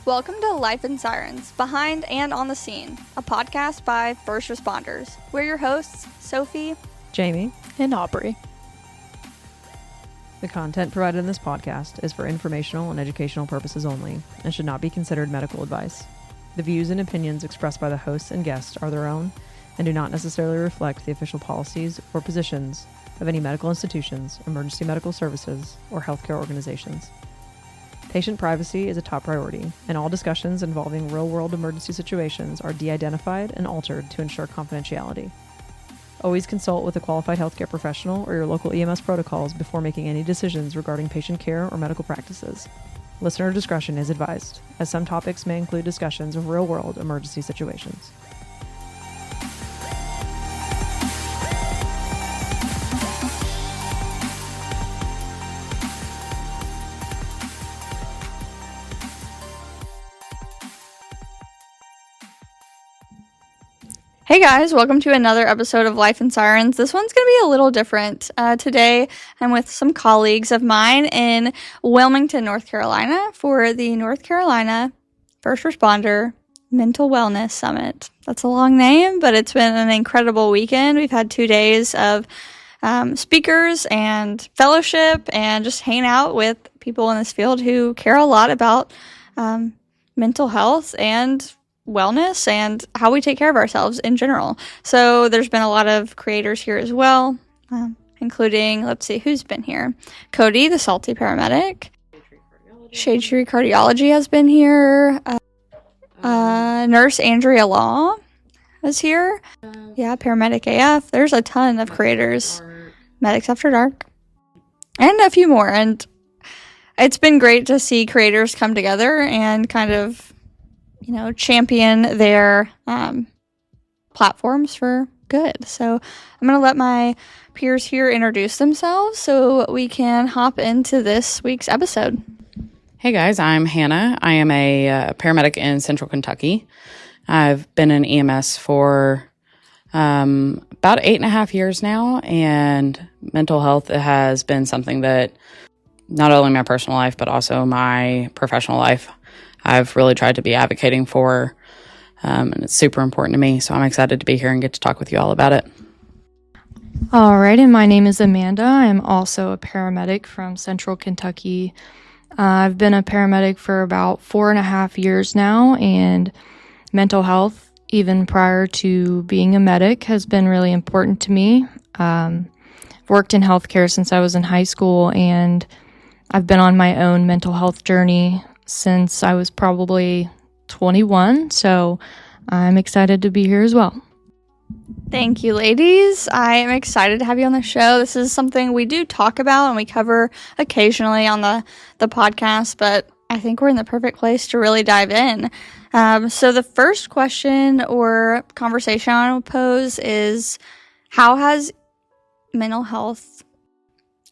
Welcome to Life in Sirens, Behind and on the Scene, a podcast by first responders. We're your hosts, Sophie, Jamie, and Aubrey. The content provided in this podcast is for informational and educational purposes only and should not be considered medical advice. The views and opinions expressed by the hosts and guests are their own and do not necessarily reflect the official policies or positions of any medical institutions, emergency medical services, or healthcare organizations. Patient privacy is a top priority, and all discussions involving real-world emergency situations are de-identified and altered to ensure confidentiality. Always consult with a qualified healthcare professional or your local EMS protocols before making any decisions regarding patient care or medical practices. Listener discretion is advised, as some topics may include discussions of real-world emergency situations. Hey guys, welcome to another episode of Life in Sirens. This one's going to be a little different. Today, I'm with some colleagues of mine in Wilmington, North Carolina for the North Carolina First Responder Mental Wellness Summit. That's a long name, but it's been an incredible weekend. We've had 2 days of speakers and fellowship and just hanging out with people in this field who care a lot about mental health and wellness and how we take care of ourselves in general. So there's been a lot of creators here as well, including, let's see, who's been here? Cody, the salty paramedic. Shade Tree Cardiology has been here. Nurse Andrea Law is here. Yeah, Paramedic AF. There's a ton of creators. Medics After Dark. And a few more. And it's been great to see creators come together and kind of champion their platforms for good. So I'm going to let my peers here introduce themselves so we can hop into this week's episode. Hey guys, I'm Hanna. I am a paramedic in Central Kentucky. I've been in EMS for about 8.5 years now, and mental health has been something that not only my personal life, but also my professional life, I've really tried to be advocating for, and it's super important to me. So I'm excited to be here and get to talk with you all about it. All right, and my name is Amanda. I'm also a paramedic from Central Kentucky. I've been a paramedic for about 4.5 years now, and mental health, even prior to being a medic, has been really important to me. I've worked in healthcare since I was in high school, and I've been on my own mental health journey since I was probably 21, so I'm excited to be here as well. Thank you, ladies. I am excited to have you on the show. This is something we do talk about and we cover occasionally on the podcast, but I think we're in the perfect place to really dive in. So the first question or conversation I want to pose is, how has mental health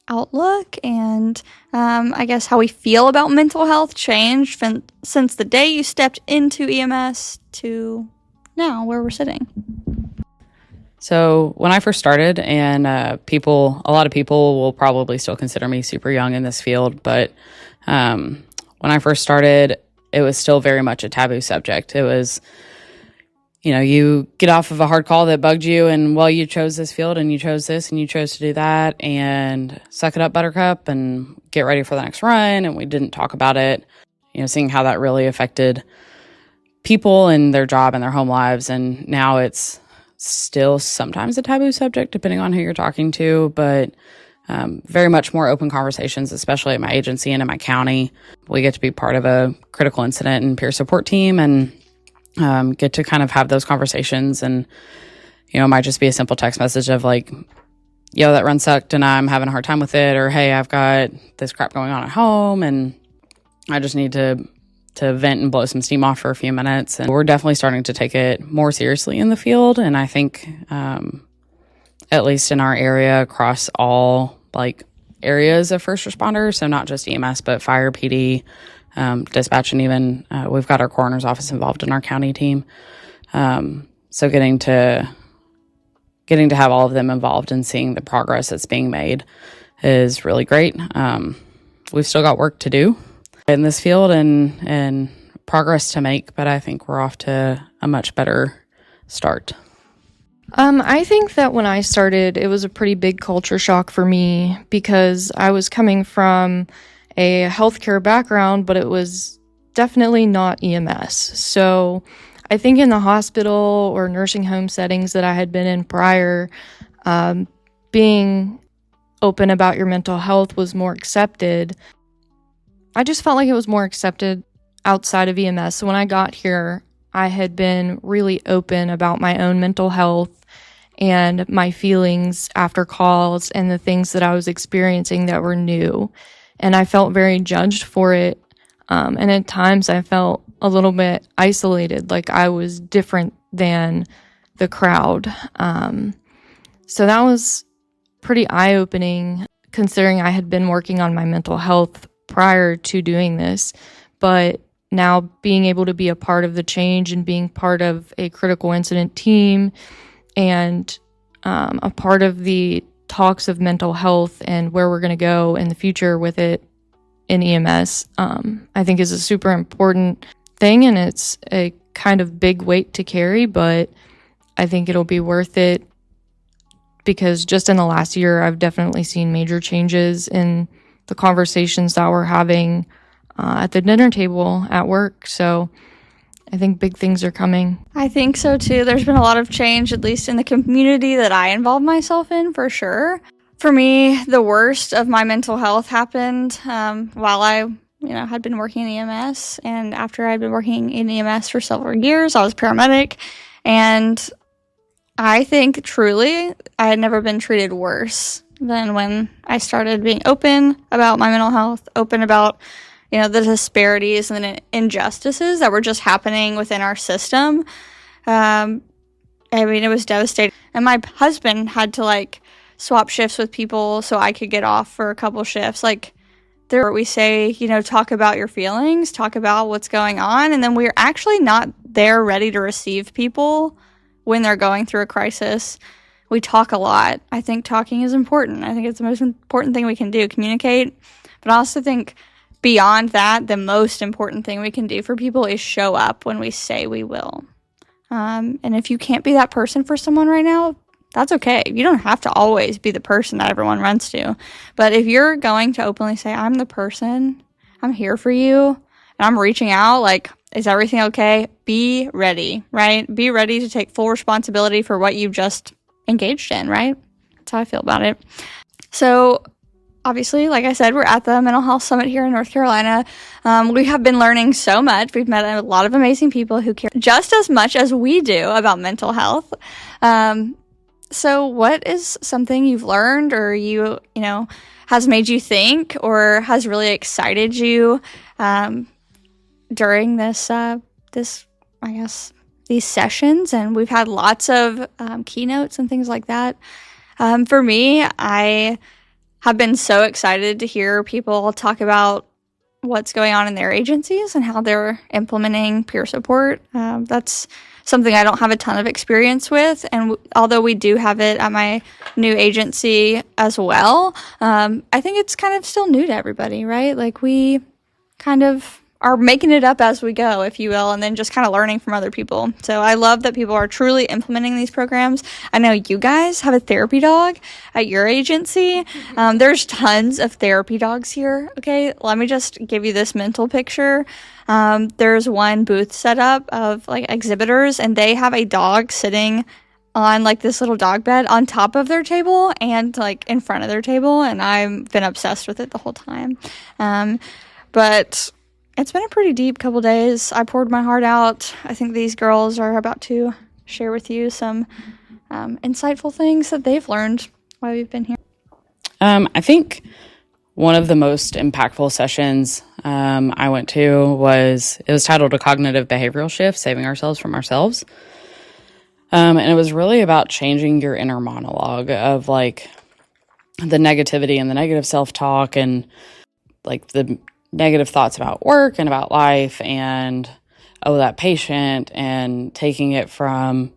outlook and I guess how we feel about mental health changed since the day you stepped into EMS to now where we're sitting? So when I first started, and a lot of people will probably still consider me super young in this field, but when I first started, it was still very much a taboo subject. It was, you get off of a hard call that bugged you, and, well, you chose this field, and you chose this, and you chose to do that, and suck it up, buttercup, and get ready for the next run, and we didn't talk about it, seeing how that really affected people and their job and their home lives, and now it's still sometimes a taboo subject, depending on who you're talking to, but very much more open conversations, especially at my agency and in my county. We get to be part of a critical incident and peer support team, and get to kind of have those conversations, and it might just be a simple text message of like, yo, that run sucked and I'm having a hard time with it, or hey, I've got this crap going on at home and I just need to vent and blow some steam off for a few minutes. And we're definitely starting to take it more seriously in the field, and I think at least in our area, across all areas of first responders, so not just EMS but fire, PD, dispatch, and even we've got our coroner's office involved in our county team. So getting to have all of them involved and seeing the progress that's being made is really great. We've still got work to do in this field, and progress to make, but I think we're off to a much better start. I think that when I started, it was a pretty big culture shock for me because I was coming from a healthcare background, but it was definitely not EMS. So I think in the hospital or nursing home settings that I had been in prior, being open about your mental health was more accepted. I just felt like it was more accepted outside of EMS. So when I got here, I had been really open about my own mental health and my feelings after calls and the things that I was experiencing that were new. And I felt very judged for it. And at times I felt a little bit isolated, like I was different than the crowd. So that was pretty eye-opening considering I had been working on my mental health prior to doing this. But now being able to be a part of the change and being part of a critical incident team and a part of the talks of mental health and where we're going to go in the future with it in EMS, I think is a super important thing, and it's a kind of big weight to carry, but I think it'll be worth it because just in the last year, I've definitely seen major changes in the conversations that we're having at the dinner table at work. So I think big things are coming. I think so too. There's been a lot of change, at least in the community that I involved myself in, for sure. For me, the worst of my mental health happened while I had been working in EMS. And after I'd been working in EMS for several years, I was a paramedic. And I think truly I had never been treated worse than when I started being open about my mental health, open about the disparities and the injustices that were just happening within our system. It was devastating. And my husband had to swap shifts with people so I could get off for a couple shifts. We say, talk about your feelings, talk about what's going on. And then we're actually not there ready to receive people when they're going through a crisis. We talk a lot. I think talking is important. I think it's the most important thing we can do, communicate. But I also think beyond that, the most important thing we can do for people is show up when we say we will. And if you can't be that person for someone right now, that's okay. You don't have to always be the person that everyone runs to. But if you're going to openly say, I'm the person, I'm here for you, and I'm reaching out, is everything okay? Be ready, right? Be ready to take full responsibility for what you just engaged in, right? That's how I feel about it. So obviously, like I said, we're at the Mental Health Summit here in North Carolina. We have been learning so much. We've met a lot of amazing people who care just as much as we do about mental health. So what is something you've learned or has made you think or has really excited you during this, these sessions? And we've had lots of keynotes and things like that. For me, I have been so excited to hear people talk about what's going on in their agencies and how they're implementing peer support. That's something I don't have a ton of experience with, and although we do have it at my new agency as well, I think it's kind of still new to everybody, right? We kind of are making it up as we go, if you will, and then just kind of learning from other people. So I love that people are truly implementing these programs. I know you guys have a therapy dog at your agency. There's tons of therapy dogs here. Okay, let me just give you this mental picture. There's one booth set up of exhibitors, and they have a dog sitting on this little dog bed on top of their table and in front of their table, and I've been obsessed with it the whole time. But it's been a pretty deep couple days. I poured my heart out. I think these girls are about to share with you some insightful things that they've learned while we've been here. I think one of the most impactful sessions I went to was titled A Cognitive Behavioral Shift, Saving Ourselves from Ourselves. And it was really about changing your inner monologue of the negativity and the negative self-talk and the negative thoughts about work and about life and, that patient, and taking it from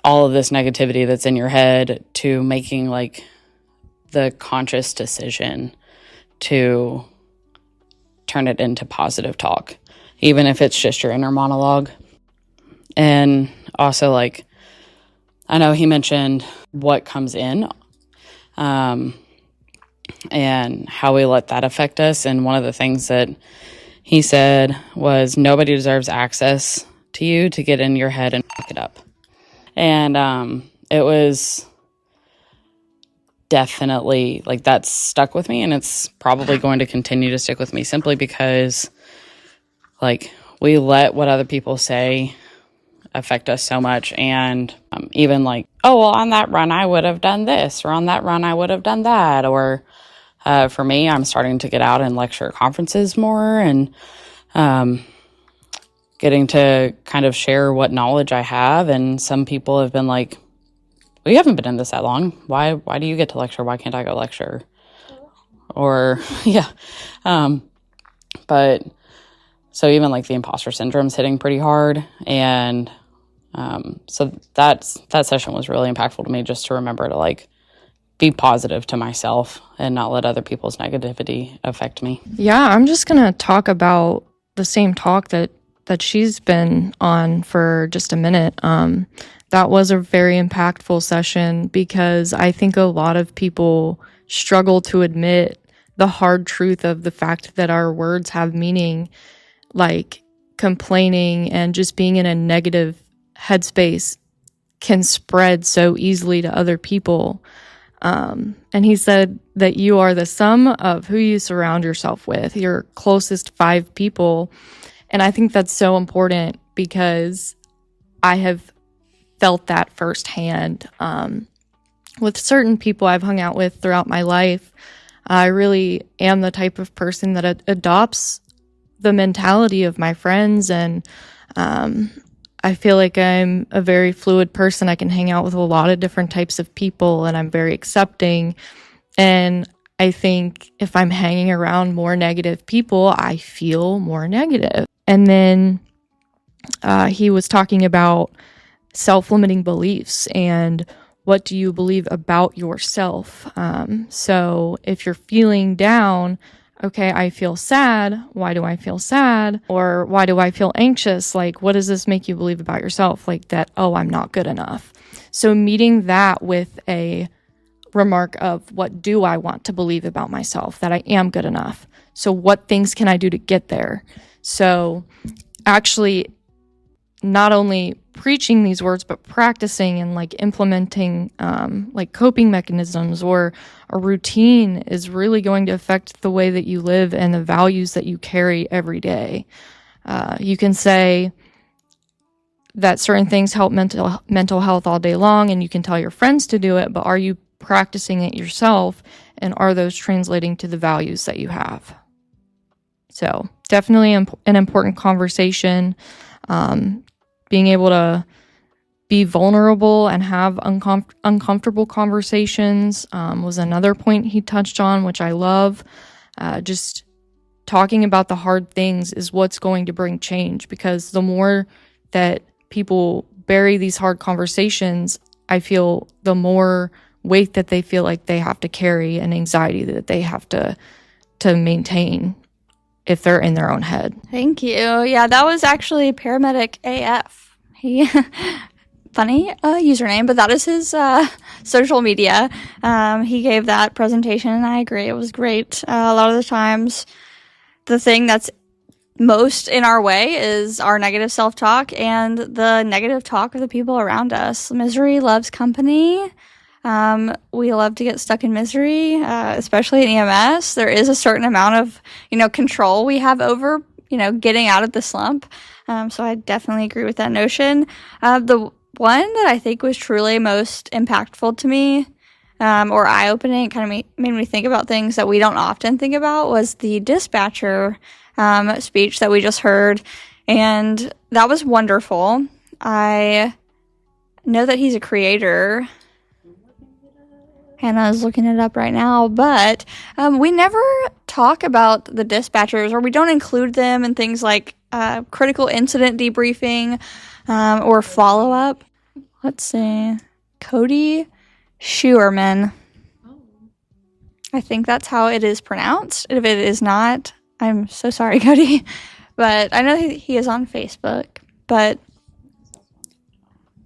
all of this negativity that's in your head to making the conscious decision to turn it into positive talk. even if it's just your inner monologue. And also, like, I know he mentioned what comes in, and how we let that affect us. And one of the things that he said was, nobody deserves access to you to get in your head and fuck it up. And it was definitely, like, that stuck with me, and it's probably going to continue to stick with me, simply because, like, we let what other people say affect us so much. And even like, oh, well, on that run I would have done this, or on that run I would have done that. Or for me, I'm starting to get out and lecture at conferences more, and getting to kind of share what knowledge I have. And some people have been like, well, you haven't been in this that long. Why do you get to lecture? Why can't I go lecture? Or, yeah. But so even like the imposter syndrome's hitting pretty hard. And so that session was really impactful to me, just to remember to, like, be positive to myself and not let other people's negativity affect me. Yeah, I'm just going to talk about the same talk that she's been on for just a minute. That was a very impactful session, because I think a lot of people struggle to admit the hard truth of the fact that our words have meaning. Like, complaining and just being in a negative headspace can spread so easily to other people. And he said that you are the sum of who you surround yourself with, your closest 5 people. And I think that's so important, because I have felt that firsthand with certain people I've hung out with throughout my life. I really am the type of person that adopts the mentality of my friends, and I feel like I'm a very fluid person. I can hang out with a lot of different types of people, and I'm very accepting. And I think if I'm hanging around more negative people, I feel more negative. And then he was talking about self-limiting beliefs and what do you believe about yourself. So if you're feeling down, okay, I feel sad. Why do I feel sad? Or why do I feel anxious? Like, what does this make you believe about yourself? Like that, oh, I'm not good enough. So meeting that with a remark of, what do I want to believe about myself? That I am good enough. So what things can I do to get there? So actually not only preaching these words, but practicing and like implementing like coping mechanisms or a routine is really going to affect the way that you live and the values that you carry every day. You can say that certain things help mental health all day long, and you can tell your friends to do it, but are you practicing it yourself, and are those translating to the values that you have? So definitely an important conversation. Being able to be vulnerable and have uncomfortable conversations was another point he touched on, which I love. Just talking about the hard things is what's going to bring change, because the more that people bury these hard conversations, I feel the more weight that they feel like they have to carry and anxiety that they have to maintain if they're in their own head. Thank you. Yeah, that was actually Paramedic AF. He funny username, but that is his social media. He gave that presentation, and I agree, it was great. A lot of the times, the thing that's most in our way is our negative self-talk and the negative talk of the people around us. Misery loves company. We love to get stuck in misery, especially in EMS. There is a certain amount of, control we have over, getting out of the slump. So I definitely agree with that notion. The one that I think was truly most impactful to me, or eye-opening, it kind of made me think about things that we don't often think about, was the dispatcher speech that we just heard. And that was wonderful. I know that he's a creator. Hannah's looking it up right now, but we never talk about the dispatchers, or we don't include them in things like critical incident debriefing or follow-up. Let's see. Cody Schuerman. I think that's how it is pronounced. If it is not, I'm so sorry, Cody. but I know he is on Facebook, but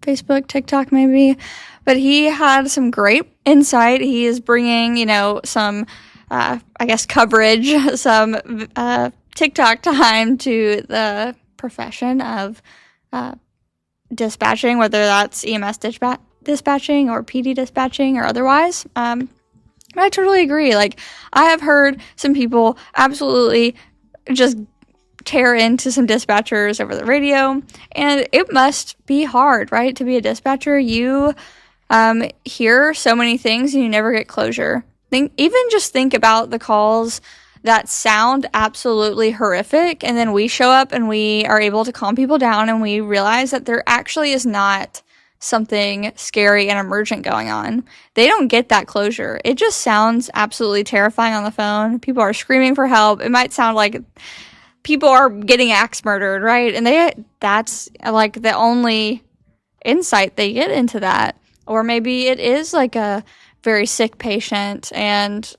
Facebook, TikTok maybe, but he had some great insight. He is bringing, some, I guess, coverage, some TikTok time to the profession of dispatching, whether that's EMS dispatching or PD dispatching or otherwise. I totally agree. Like, I have heard some people absolutely just tear into some dispatchers over the radio, and it must be hard, right, to be a dispatcher. You hear so many things and you never get closure. Think about the calls that sound absolutely horrific, and then we show up and we are able to calm people down, and we realize that there actually is not something scary and emergent going on. They don't get that closure. It just sounds absolutely terrifying on the phone. People are screaming for help. It might sound like people are getting axe murdered, right? And that's like the only insight they get into that. Or maybe it is like a very sick patient, and,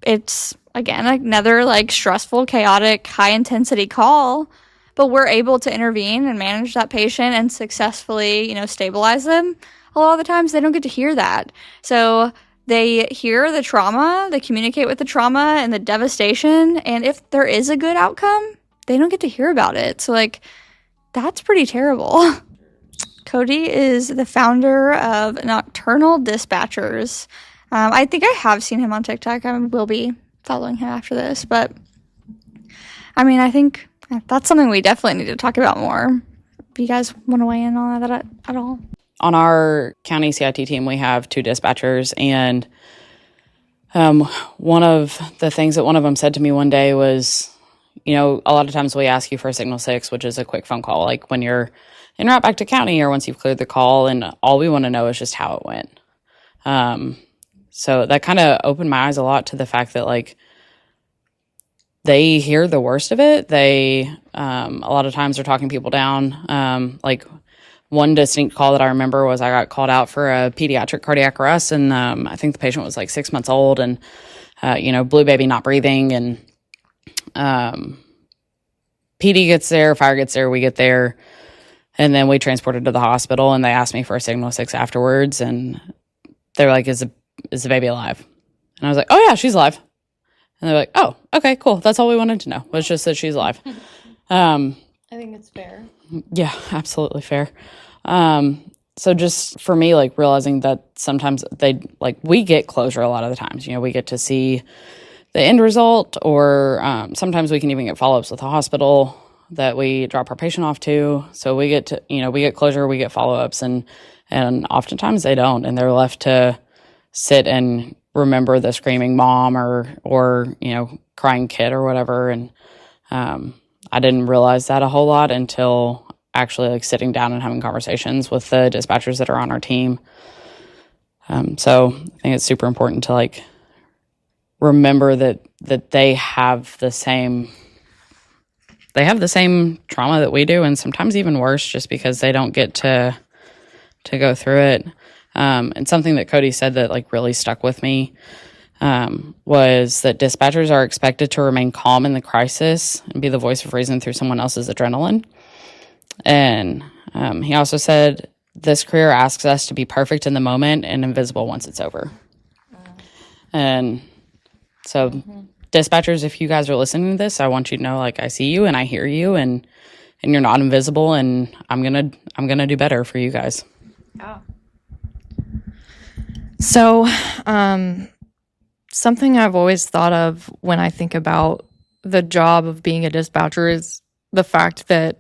it's, again, another like stressful, chaotic, high intensity call, but we're able to intervene and manage that patient and successfully, stabilize them. A lot of the times they don't get to hear that. So they hear the trauma, they communicate with the trauma and the devastation, and if there is a good outcome, they don't get to hear about it. So, like, that's pretty terrible. Cody is the founder of Nocturnal Dispatchers. I think I have seen him on TikTok. I will be following him after this, but I think that's something we definitely need to talk about more. If you guys want to weigh in on that at all. On our county CIT team, we have 2 dispatchers, and one of the things that one of them said to me one day was, a lot of times we ask you for a Signal 6, which is a quick phone call, like when you're en route back to county or once you've cleared the call, and all we want to know is just how it went. So that kind of opened my eyes a lot to the fact that, like, they hear the worst of it. They, a lot of times, are talking people down. Like, one distinct call that I remember was I got called out for a pediatric cardiac arrest, and I think the patient was like 6 months old, and blue baby not breathing, and PD gets there, fire gets there, we get there, and then we transported to the hospital, and they asked me for a Signal 6 afterwards, and they were like, "Is the baby alive?" And I was like, "Oh yeah, she's alive." And they're like, "Oh, okay, cool. That's all we wanted to know, was just that she's alive." I think it's fair. Yeah, absolutely fair. So just for me, like, realizing that sometimes we get closure a lot of the times. We get to see the end result, or sometimes we can even get follow-ups with the hospital that we drop our patient off to. So we get to, we get closure, we get follow-ups, and oftentimes they don't, and they're left to sit and remember the screaming mom or crying kid or whatever. And I didn't realize that a whole lot until actually, like, sitting down and having conversations with the dispatchers that are on our team. So I think it's super important to, like, remember that they have the same trauma that we do, and sometimes even worse, just because they don't get to go through it. And something that Cody said that, like, really stuck with me was that dispatchers are expected to remain calm in the crisis and be the voice of reason through someone else's adrenaline. And he also said, "This career asks us to be perfect in the moment and invisible once it's over." And so, dispatchers, if you guys are listening to this, I want you to know, like, I see you and I hear you, and you're not invisible, and I'm gonna do better for you guys. Yeah. So, something I've always thought of when I think about the job of being a dispatcher is the fact that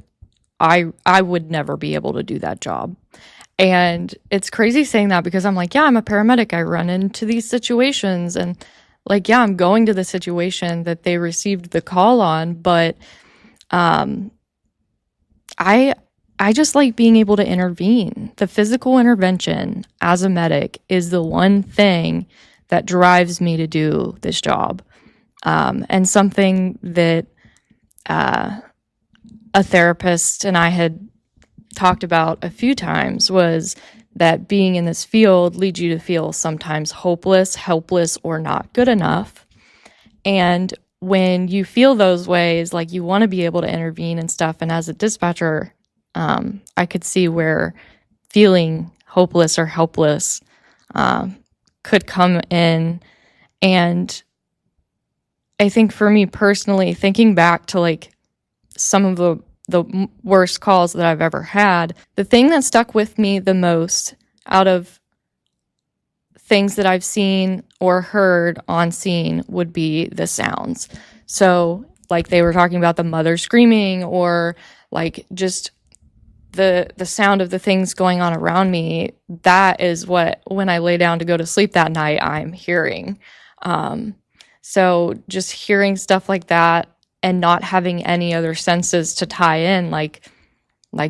I would never be able to do that job. And it's crazy saying that, because I'm like, yeah, I'm a paramedic. I run into these situations, and, like, yeah, I'm going to the situation that they received the call on, but I just like being able to intervene. The physical intervention as a medic is the one thing that drives me to do this job. And something that a therapist and I had talked about a few times was that being in this field leads you to feel sometimes hopeless, helpless, or not good enough. And when you feel those ways, like you want to be able to intervene and stuff. And as a dispatcher, I could see where feeling hopeless or helpless could come in. And I think for me personally, thinking back to like some of the worst calls that I've ever had, the thing that stuck with me the most out of things that I've seen or heard on scene would be the sounds. So like they were talking about the mother screaming, or like just the sound of the things going on around me. That is what, when I lay down to go to sleep that night, I'm hearing. So just hearing stuff like that and not having any other senses to tie in, like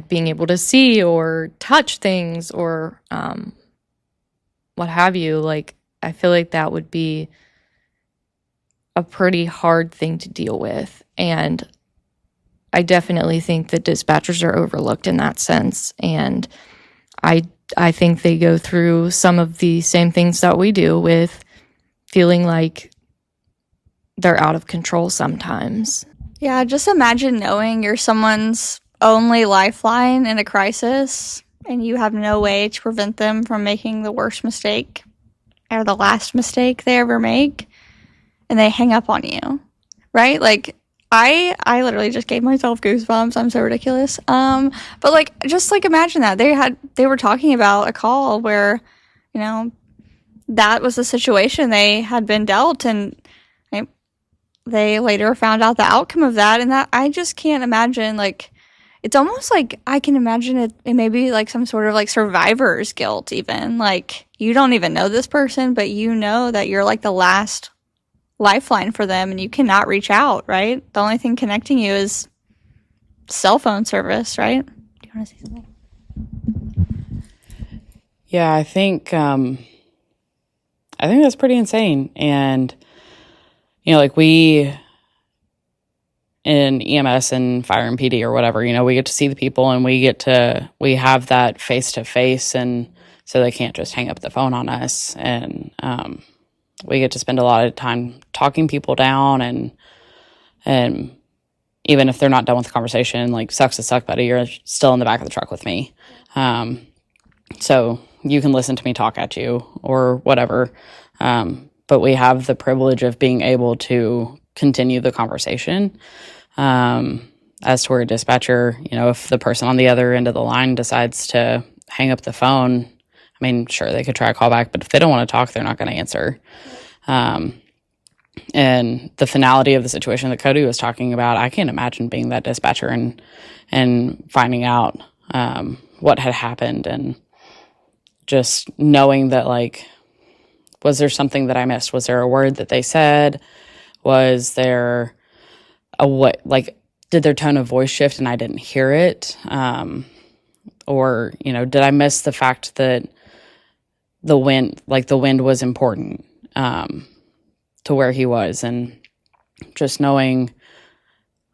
being able to see or touch things or what have you, like I feel like that would be a pretty hard thing to deal with. And I definitely think that dispatchers are overlooked in that sense. And I think they go through some of the same things that we do, with feeling like they're out of control sometimes. Yeah, just imagine knowing you're someone's only lifeline in a crisis and you have no way to prevent them from making the worst mistake or the last mistake they ever make, and they hang up on you, right? Like, I literally just gave myself goosebumps. I'm so ridiculous. But like, just like imagine that they were talking about a call where, you know, that was the situation they had been dealt, and they later found out the outcome of that. And that, I just can't imagine, like, it's almost like I can imagine it may be like some sort of like survivor's guilt, even. Like, you don't even know this person, but you know that you're like the last lifeline for them and you cannot reach out, right? The only thing connecting you is cell phone service, right? Do you want to say something? Yeah, I think that's pretty insane. And you know, like we in EMS and fire and PD or whatever, you know, we get to see the people and we have that face to face, and so they can't just hang up the phone on us. And we get to spend a lot of time talking people down, and even if they're not done with the conversation, like, sucks to suck, buddy, you're still in the back of the truck with me. So you can listen to me talk at you or whatever. But we have the privilege of being able to continue the conversation. As to where a dispatcher, you know, if the person on the other end of the line decides to hang up the phone, I mean, sure, they could try a call back, but if they don't want to talk, they're not going to answer. And the finality of the situation that Cody was talking about, I can't imagine being that dispatcher and finding out what had happened, and just knowing that, like, was there something that I missed? Was there a word that they said? Was there did their tone of voice shift and I didn't hear it? Or, you know, did I miss the fact that the wind was important to where he was? And just knowing,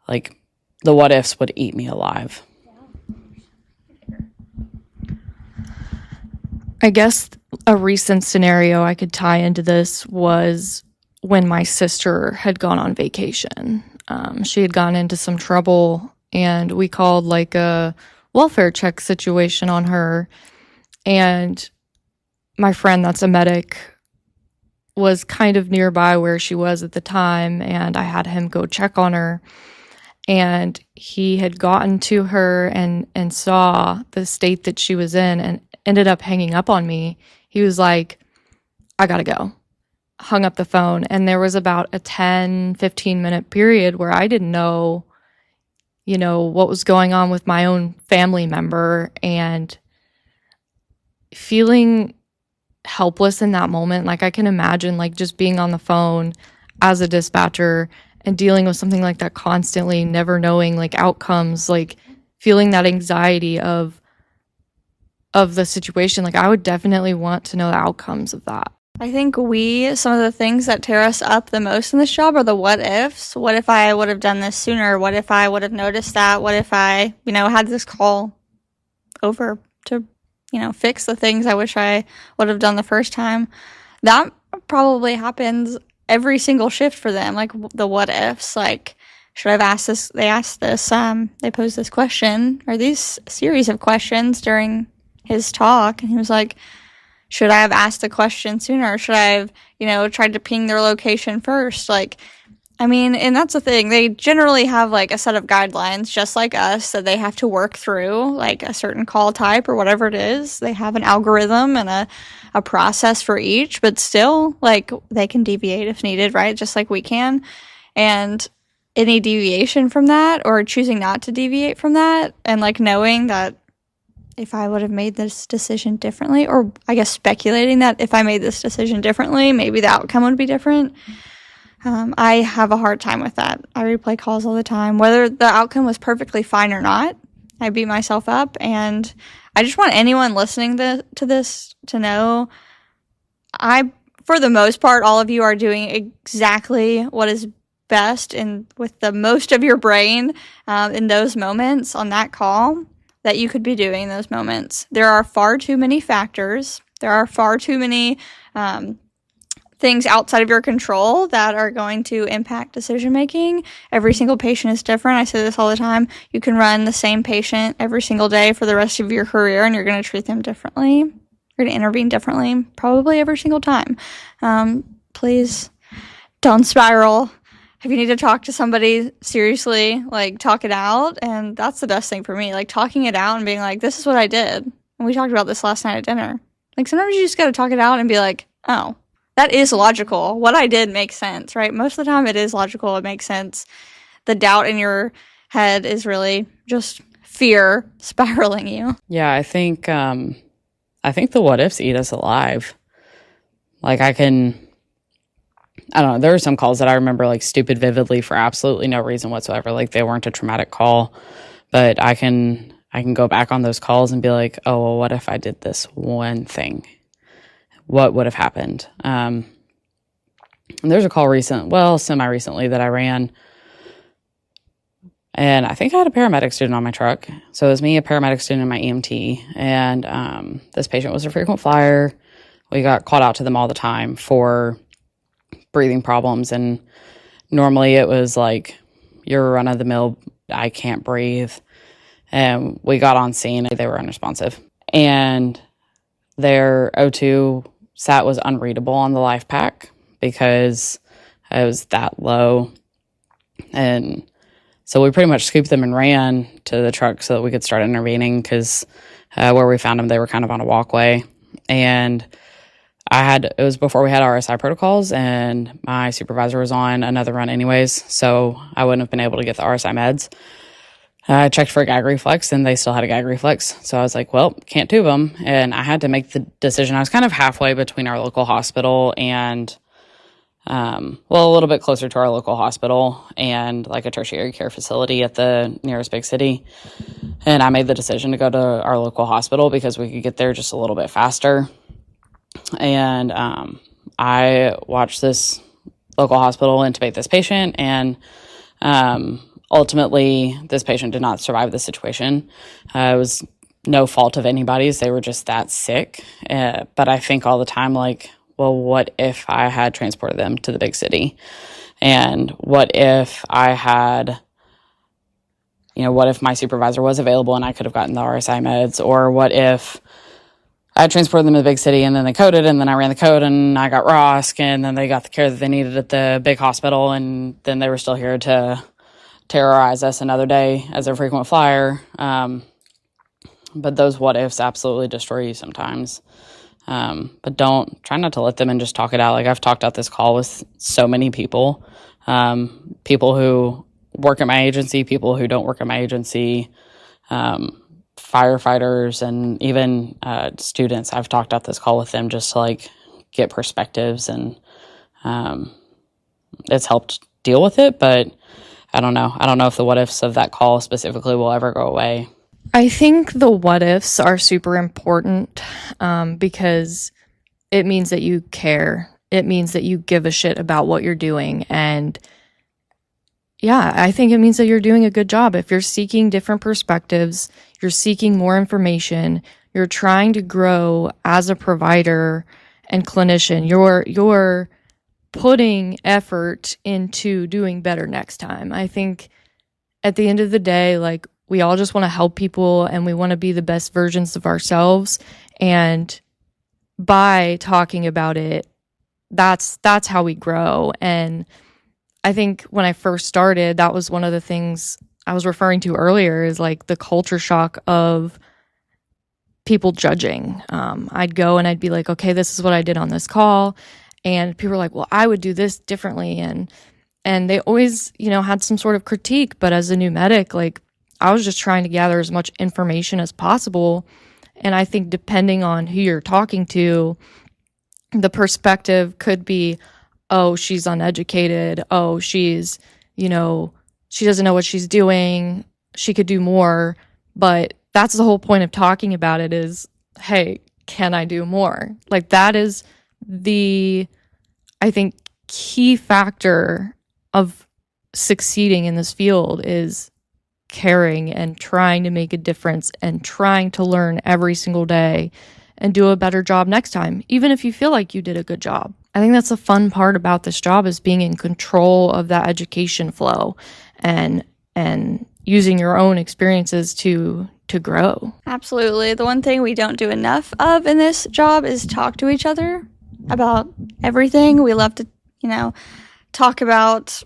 like, the what ifs would eat me alive. I guess a recent scenario I could tie into this was when my sister had gone on vacation. She had gone into some trouble, and we called like a welfare check situation on her. And my friend that's a medic was kind of nearby where she was at the time, and I had him go check on her. And he had gotten to her and saw the state that she was in and ended up hanging up on me. He was like, I gotta go. Hung up the phone. And there was about a 10-15 minute period where I didn't know, you know, what was going on with my own family member, and feeling helpless in that moment. Like, I can imagine, like, just being on the phone as a dispatcher and dealing with something like that constantly, never knowing, like, outcomes, like, feeling that anxiety of the situation. Like, I would definitely want to know the outcomes of that. I think some of the things that tear us up the most in this job are the what ifs. What if I would have done this sooner? What if I would have noticed that? What if I, you know, had this call over to, you know, fix the things I wish I would have done the first time? That probably happens every single shift for them, like the what ifs, like, should I have asked this? They posed this question, or these series of questions during his talk, and he was like, should I have asked the question sooner? Should I have, tried to ping their location first? Like, I mean, and that's the thing. They generally have, like, a set of guidelines, just like us, that they have to work through, like, a certain call type or whatever it is. They have an algorithm and a process for each, but still, like, they can deviate if needed, right? Just like we can. And any deviation from that, or choosing not to deviate from that, and, like, knowing that if I would have made this decision differently, or I guess speculating that if I made this decision differently, maybe the outcome would be different. I have a hard time with that. I replay calls all the time. Whether the outcome was perfectly fine or not, I beat myself up. And I just want anyone listening to this to know, for the most part, all of you are doing exactly what is best and with the most of your brain in those moments on that call that you could be doing in those moments. There are far too many factors. There are far too many things outside of your control that are going to impact decision making. Every single patient is different. I say this all the time. You can run the same patient every single day for the rest of your career, and you're going to treat them differently. You're going to intervene differently, probably every single time. Please don't spiral. If you need to talk to somebody, seriously, like, talk it out. And that's the best thing for me, like, talking it out and being like, this is what I did. And we talked about this last night at dinner. Like, sometimes you just got to talk it out and be like, oh, that is logical. What I did makes sense, right? Most of the time it is logical. It makes sense. The doubt in your head is really just fear spiraling you. Yeah, I think the what ifs eat us alive. Like, I don't know, there are some calls that I remember, like, stupid vividly for absolutely no reason whatsoever. Like, they weren't a traumatic call, but I can go back on those calls and be like, oh, well, what if I did this one thing? What would have happened? And there's a call semi-recently that I ran, and I think I had a paramedic student on my truck. So it was me, a paramedic student, and my EMT, and this patient was a frequent flyer. We got called out to them all the time for breathing problems, and normally it was like, you're run-of-the-mill, I can't breathe. And we got on scene, they were unresponsive. And their O2 sat was unreadable on the life pack because it was that low. And so we pretty much scooped them and ran to the truck so that we could start intervening, because where we found them, they were kind of on a walkway. And it was before we had RSI protocols, and my supervisor was on another run anyways, so I wouldn't have been able to get the RSI meds. I checked for a gag reflex, and they still had a gag reflex. So I was like, well, can't tube them. And I had to make the decision. I was kind of halfway between our local hospital and, a little bit closer to our local hospital and, like, a tertiary care facility at the nearest big city. And I made the decision to go to our local hospital because we could get there just a little bit faster. And I watched this local hospital intubate this patient, and ultimately, this patient did not survive the situation. It was no fault of anybody's. They were just that sick. But I think all the time, like, well, what if I had transported them to the big city? And what if I had, what if my supervisor was available and I could have gotten the RSI meds? Or what if I transported them to the big city and then they coded, and then I ran the code and I got ROSC, and then they got the care that they needed at the big hospital, and then they were still here to terrorize us another day as a frequent flyer. But those what ifs absolutely destroy you sometimes. But try not to let them and just talk it out. Like, I've talked out this call with so many people, people who work at my agency, people who don't work at my agency, firefighters, and even students. I've talked out this call with them just to, like, get perspectives, and it's helped deal with it, but I don't know. I don't know if the what ifs of that call specifically will ever go away. I think the what ifs are super important because it means that you care. It means that you give a shit about what you're doing. And yeah, I think it means that you're doing a good job. If you're seeking different perspectives, you're seeking more information, you're trying to grow as a provider and clinician, you're putting effort into doing better next time. I think at the end of the day, like, we all just want to help people and we want to be the best versions of ourselves. And by talking about it, that's how we grow. And I think when I first started, that was one of the things I was referring to earlier, is like the culture shock of people judging. I'd go and I'd be like, okay, this is what I did on this call. And people were like, well, I would do this differently. And they always, had some sort of critique. But as a new medic, like, I was just trying to gather as much information as possible. And I think depending on who you're talking to, the perspective could be, oh, she's uneducated. Oh, she's, she doesn't know what she's doing. She could do more. But that's the whole point of talking about it is, hey, can I do more? Like, that is I think, key factor of succeeding in this field is caring and trying to make a difference and trying to learn every single day and do a better job next time, even if you feel like you did a good job. I think that's the fun part about this job, is being in control of that education flow and using your own experiences to grow. Absolutely. The one thing we don't do enough of in this job is talk to each other about everything. We love to, talk about,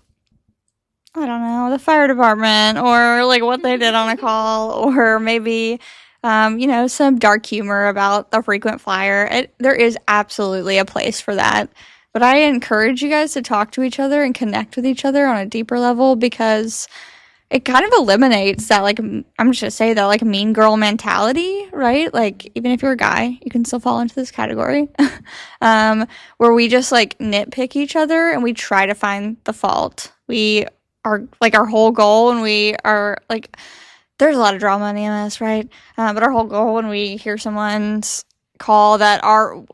I don't know, the fire department or like what they did on a call, or maybe, some dark humor about the frequent flyer. There is absolutely a place for that. But I encourage you guys to talk to each other and connect with each other on a deeper level, because it kind of eliminates that, like, I'm just going to say that, like, mean girl mentality, right? Like, even if you're a guy, you can still fall into this category, where we just, like, nitpick each other and we try to find the fault. We are, like, our whole goal, and we are, like, there's a lot of drama in EMS, right? But our whole goal when we hear someone's call that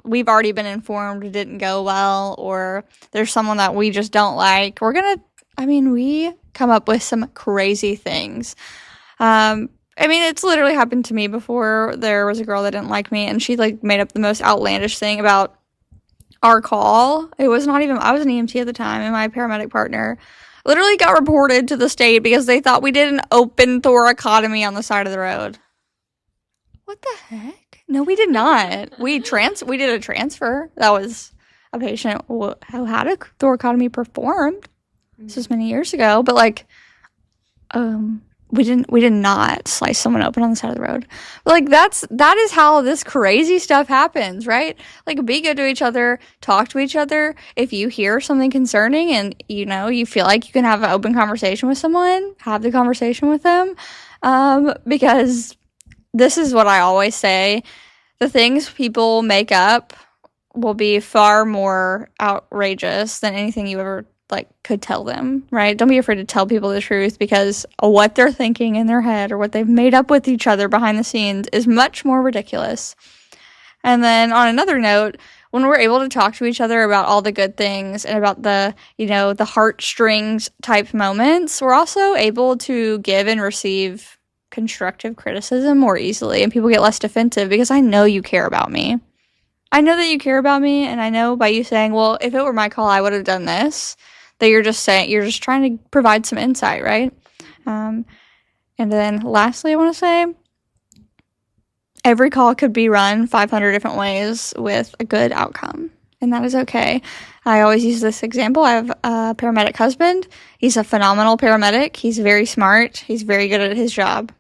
we've already been informed didn't go well, or there's someone that we just don't like, we come up with some crazy things. It's literally happened to me before. There was a girl that didn't like me, and she, like, made up the most outlandish thing about our call. It was not even, I was an EMT at the time, and my paramedic partner literally got reported to the state because they thought we did an open thoracotomy on the side of the road. What the heck? No, we did not. We did a transfer. That was a patient who had a thoracotomy performed. This was many years ago, but, like, we did not slice someone open on the side of the road. But, like, that is how this crazy stuff happens, right? Like, be good to each other, talk to each other. If you hear something concerning and, you feel like you can have an open conversation with someone, have the conversation with them. Because this is what I always say. The things people make up will be far more outrageous than anything you ever could tell them, right? Don't be afraid to tell people the truth, because what they're thinking in their head or what they've made up with each other behind the scenes is much more ridiculous. And then on another note, when we're able to talk to each other about all the good things and about the, the heartstrings type moments, we're also able to give and receive constructive criticism more easily, and people get less defensive, because I know you care about me. I know that you care about me, and I know by you saying, well, if it were my call, I would have done this, that you're just trying to provide some insight, right? And then lastly, I want to say, every call could be run 500 different ways with a good outcome, and that is okay. I always use this example. I have a paramedic husband. He's a phenomenal paramedic. He's very smart. He's very good at his job.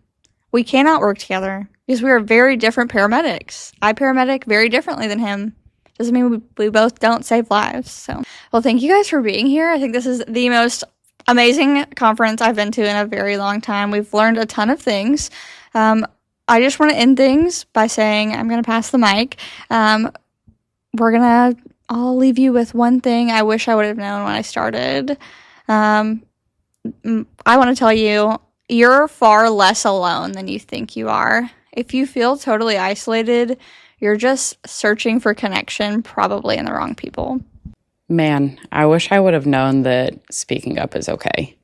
We cannot work together because we are very different paramedics. I paramedic very differently than him. Doesn't mean we both don't save lives. So, well, thank you guys for being here. I think this is the most amazing conference I've been to in a very long time. We've learned a ton of things. I just want to end things by saying I'm going to pass the mic. I'll leave you with one thing I wish I would have known when I started. I want to tell you, you're far less alone than you think you are. If you feel totally isolated, you're just searching for connection, probably in the wrong people. Man, I wish I would have known that speaking up is okay.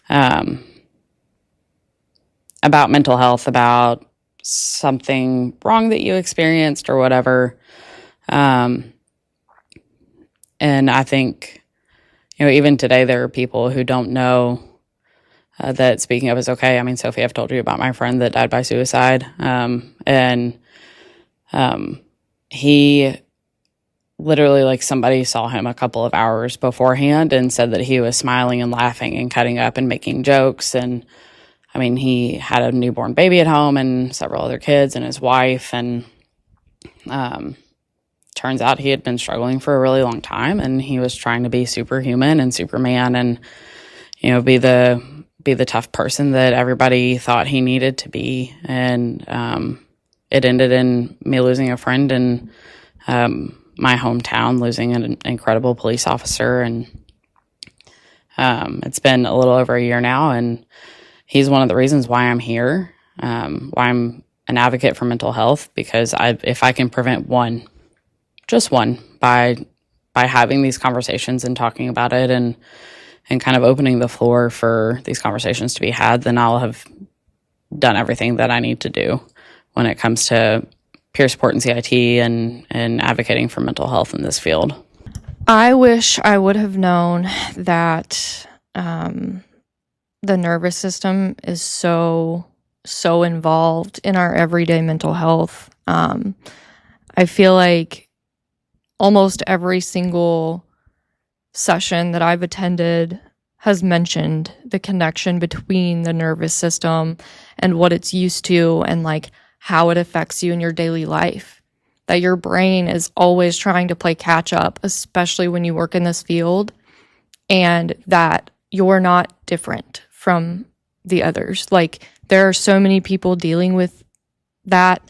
About mental health, about something wrong that you experienced or whatever. And I think even today, there are people who don't know that speaking up is okay. I mean, Sophie, I've told you about my friend that died by suicide. And he literally, like, somebody saw him a couple of hours beforehand and said that he was smiling and laughing and cutting up and making jokes. And I mean, he had a newborn baby at home and several other kids and his wife. And turns out he had been struggling for a really long time, and he was trying to be superhuman and Superman and, be the tough person that everybody thought he needed to be. And it ended in me losing a friend and my hometown losing an incredible police officer. And it's been a little over a year now, and he's one of the reasons why I'm here, why I'm an advocate for mental health, because if I can prevent just one, by having these conversations and talking about it and kind of opening the floor for these conversations to be had, then I'll have done everything that I need to do when it comes to peer support and CIT and advocating for mental health in this field. I wish I would have known that the nervous system is so involved in our everyday mental health. I feel like almost every single session that I've attended has mentioned the connection between the nervous system and what it's used to, and like how it affects you in your daily life. That your brain is always trying to play catch up, especially when you work in this field, and that you're not different from the others. Like, there are so many people dealing with that,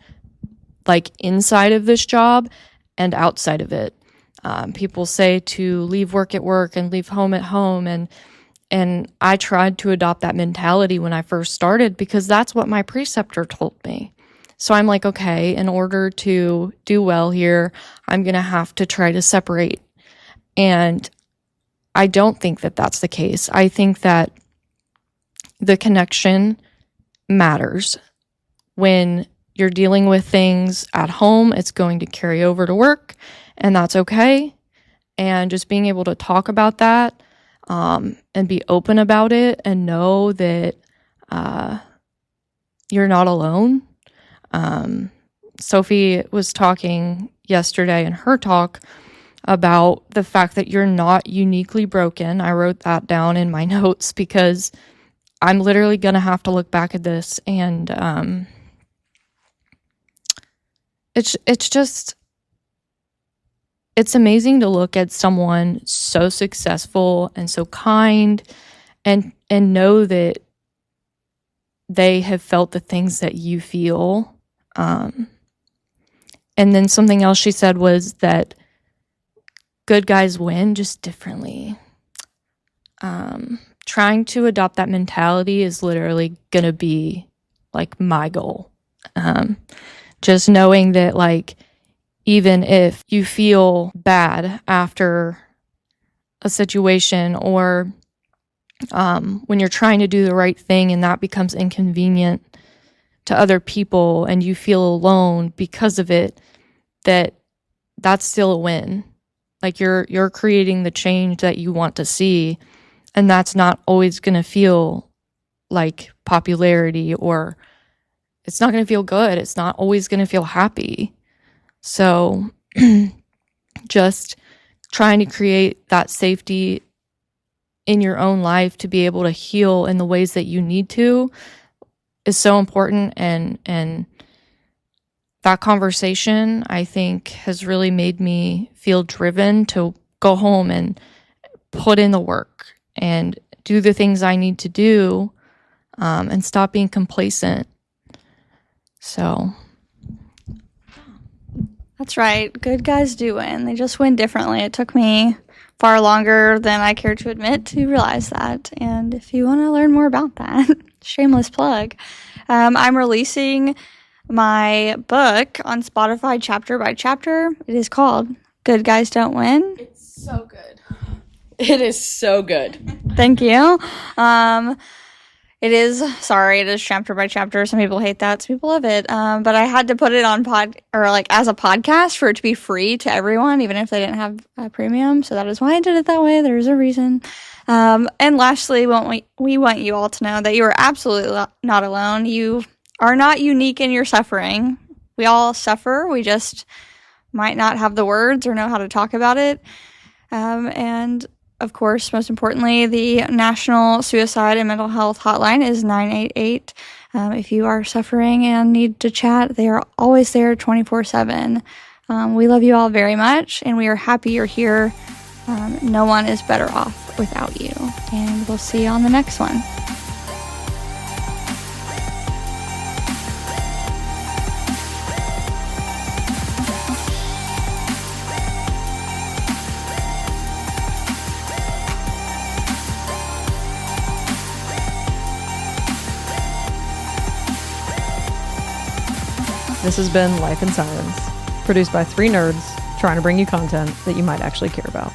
like, inside of this job and outside of it. People say to leave work at work and leave home at home, and I tried to adopt that mentality when I first started, because that's what my preceptor told me. So I'm like, okay, in order to do well here, I'm going to have to try to separate. And I don't think that that's the case. I think that the connection matters. When you're dealing with things at home, it's going to carry over to work, and that's okay. And just being able to talk about that and be open about it and know that you're not alone. Sophie was talking yesterday in her talk about the fact that you're not uniquely broken. I wrote that down in my notes because I'm literally going to have to look back at this, and it's amazing to look at someone so successful and so kind and know that they have felt the things that you feel. And then something else she said was that good guys win, just differently. Trying to adopt that mentality is literally going to be like my goal. Just knowing that, like, even if you feel bad after a situation, or when you're trying to do the right thing and that becomes inconvenient to other people and you feel alone because of it, that's still a win. Like, you're creating the change that you want to see, and that's not always going to feel like popularity, or it's not going to feel good. It's not always going to feel happy. So just trying to create that safety in your own life to be able to heal in the ways that you need to is so important. And that conversation, I think, has really made me feel driven to go home and put in the work and do the things I need to do, and stop being complacent. So That's right. Good guys do win. They just win differently. It took me far longer than I care to admit to realize that. And if you want to learn more about that, shameless plug, I'm releasing my book on Spotify chapter by chapter. It is called Good Guys Don't Win. It's so good. It is so good. Thank you. It is, sorry, it is chapter by chapter. Some people hate that, some people love it. But I had to put it on as a podcast for it to be free to everyone, even if they didn't have a premium. So that is why I did it that way. There's a reason. And lastly, we want you all to know that you are absolutely not alone. You are not unique in your suffering. We all suffer. We just might not have the words or know how to talk about it. And of course, most importantly, the National Suicide and Mental Health Hotline is 988. If you are suffering and need to chat, they are always there 24/7. We love you all very much, and we are happy you're here. No one is better off without you, and we'll see you on the next one. This has been Life in Sirens, produced by 3 nerds trying to bring you content that you might actually care about.